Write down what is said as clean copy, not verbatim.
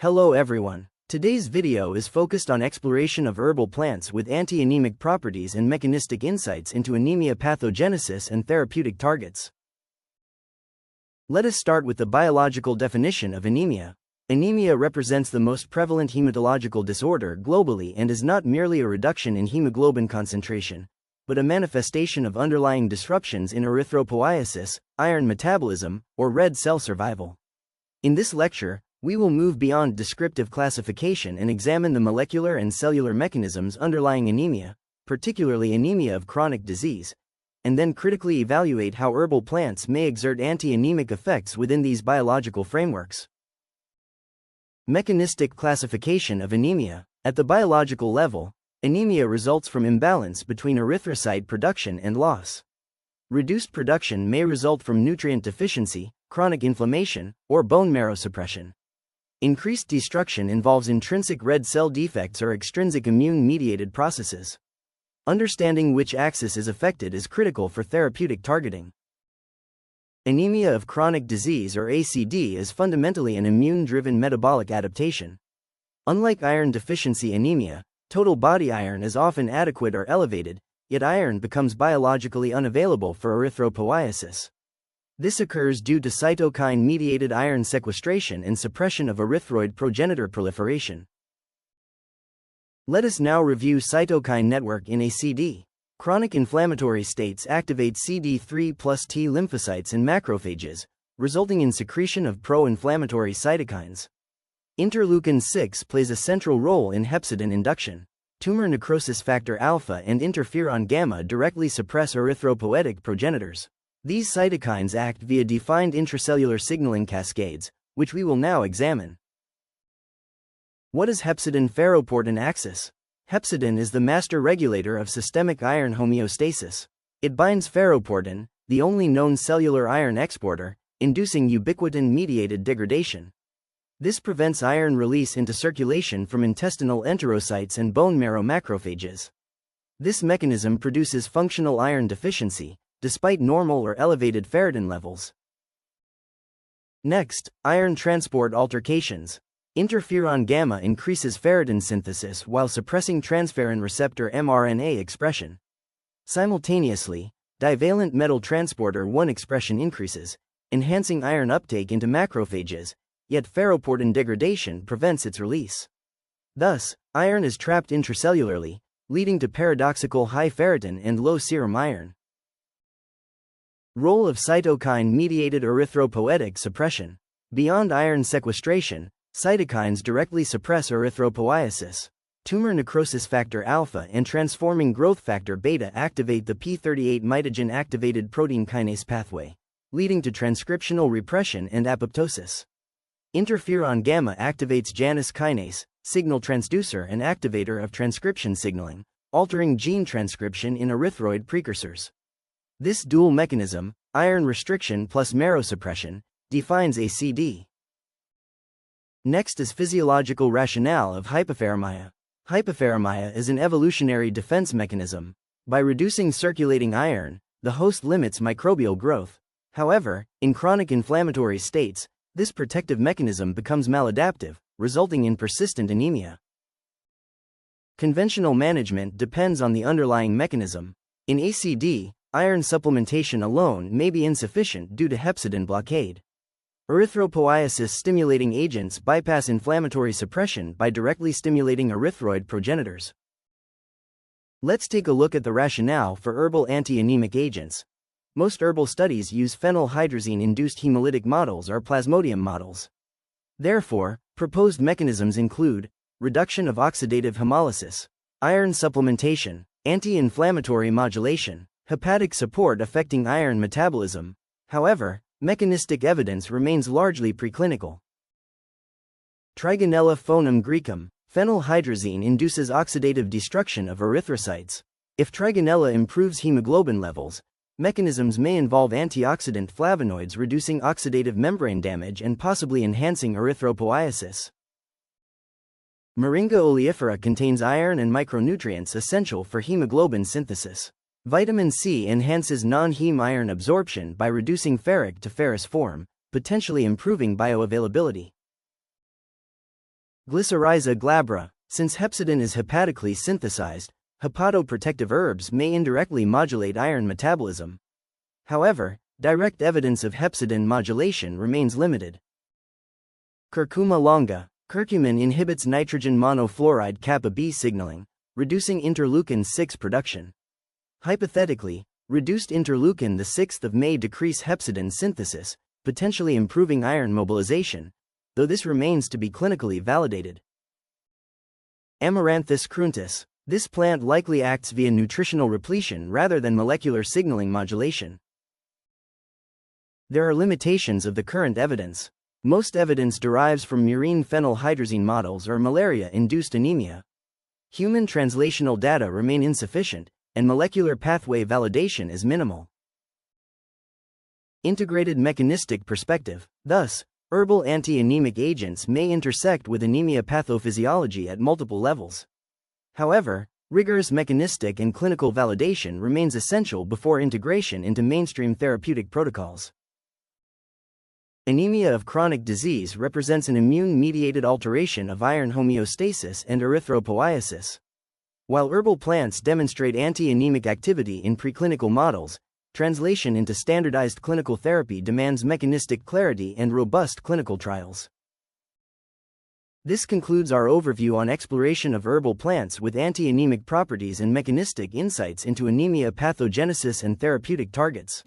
Hello everyone. Today's video is focused on exploration of herbal plants with anti-anemic properties and mechanistic insights into anemia pathogenesis and therapeutic targets. Let us start with the biological definition of anemia. Anemia represents the most prevalent hematological disorder globally and is not merely a reduction in hemoglobin concentration, but a manifestation of underlying disruptions in erythropoiesis, iron metabolism, or red cell survival. In this lecture, we will move beyond descriptive classification and examine the molecular and cellular mechanisms underlying anemia, particularly anemia of chronic disease, and then critically evaluate how herbal plants may exert anti-anemic effects within these biological frameworks. Mechanistic classification of anemia. At the biological level, anemia results from imbalance between erythrocyte production and loss. Reduced production may result from nutrient deficiency, chronic inflammation, or bone marrow suppression. Increased destruction involves intrinsic red cell defects or extrinsic immune-mediated processes. Understanding which axis is affected is critical for therapeutic targeting. Anemia of chronic disease or ACD is fundamentally an immune-driven metabolic adaptation. Unlike iron deficiency anemia, total body iron is often adequate or elevated, yet iron becomes biologically unavailable for erythropoiesis. This occurs due to cytokine-mediated iron sequestration and suppression of erythroid progenitor proliferation. Let us now review cytokine network in ACD. Chronic inflammatory states activate CD3 plus T lymphocytes and macrophages, resulting in secretion of pro-inflammatory cytokines. Interleukin-6 plays a central role in hepcidin induction. Tumor necrosis factor alpha and interferon gamma directly suppress erythropoietic progenitors. These cytokines act via defined intracellular signaling cascades, which we will now examine. What is hepcidin-ferroportin axis? Hepcidin is the master regulator of systemic iron homeostasis. It binds ferroportin, the only known cellular iron exporter, inducing ubiquitin-mediated degradation. This prevents iron release into circulation from intestinal enterocytes and bone marrow macrophages. This mechanism produces functional iron deficiency, despite normal or elevated ferritin levels. Next, iron transport altercations. Interferon gamma increases ferritin synthesis while suppressing transferrin receptor mRNA expression. Simultaneously, divalent metal transporter 1 expression increases, enhancing iron uptake into macrophages, yet ferroportin degradation prevents its release. Thus, iron is trapped intracellularly, leading to paradoxical high ferritin and low serum iron. Role of cytokine-mediated erythropoietic suppression. Beyond iron sequestration, cytokines directly suppress erythropoiesis. Tumor necrosis factor alpha and transforming growth factor beta activate the p38 mitogen-activated protein kinase pathway, leading to transcriptional repression and apoptosis. Interferon gamma activates Janus kinase, signal transducer and activator of transcription signaling, altering gene transcription in erythroid precursors. This dual mechanism, iron restriction plus marrow suppression, defines ACD. Next is physiological rationale of hypothermia. Hypothermia is an evolutionary defense mechanism. By reducing circulating iron, the host limits microbial growth. However, in chronic inflammatory states, this protective mechanism becomes maladaptive, resulting in persistent anemia. Conventional management depends on the underlying mechanism. In ACD, iron supplementation alone may be insufficient due to hepcidin blockade. Erythropoiesis-stimulating agents bypass inflammatory suppression by directly stimulating erythroid progenitors. Let's take a look at the rationale for herbal anti-anemic agents. Most herbal studies use phenylhydrazine-induced hemolytic models or plasmodium models. Therefore, proposed mechanisms include reduction of oxidative hemolysis, iron supplementation, anti-inflammatory modulation, hepatic support affecting iron metabolism. However, mechanistic evidence remains largely preclinical. Trigonella phonum graecum. Phenylhydrazine induces oxidative destruction of erythrocytes. If Trigonella improves hemoglobin levels, mechanisms may involve antioxidant flavonoids reducing oxidative membrane damage and possibly enhancing erythropoiesis. Moringa oleifera contains iron and micronutrients essential for hemoglobin synthesis. Vitamin C enhances non-heme iron absorption by reducing ferric to ferrous form, potentially improving bioavailability. Glycyrrhiza glabra. Since hepcidin is hepatically synthesized, hepatoprotective herbs may indirectly modulate iron metabolism. However, direct evidence of hepcidin modulation remains limited. Curcuma longa. Curcumin inhibits nitrogen monofluoride kappa B signaling, reducing interleukin-6 production. Hypothetically, reduced interleukin-6 may decrease hepcidin synthesis, potentially improving iron mobilization, though this remains to be clinically validated. Amaranthus cruntus. This plant likely acts via nutritional repletion rather than molecular signaling modulation. There are limitations of the current evidence. Most evidence derives from murine phenylhydrazine models or malaria-induced anemia. Human translational data remain insufficient, and molecular pathway validation is minimal. Integrated mechanistic perspective. Thus, herbal anti-anemic agents may intersect with anemia pathophysiology at multiple levels. However, rigorous mechanistic and clinical validation remains essential before integration into mainstream therapeutic protocols. Anemia of chronic disease represents an immune-mediated alteration of iron homeostasis and erythropoiesis. While herbal plants demonstrate anti-anemic activity in preclinical models, translation into standardized clinical therapy demands mechanistic clarity and robust clinical trials. This concludes our overview on exploration of herbal plants with anti-anemic properties and mechanistic insights into anemia pathogenesis and therapeutic targets.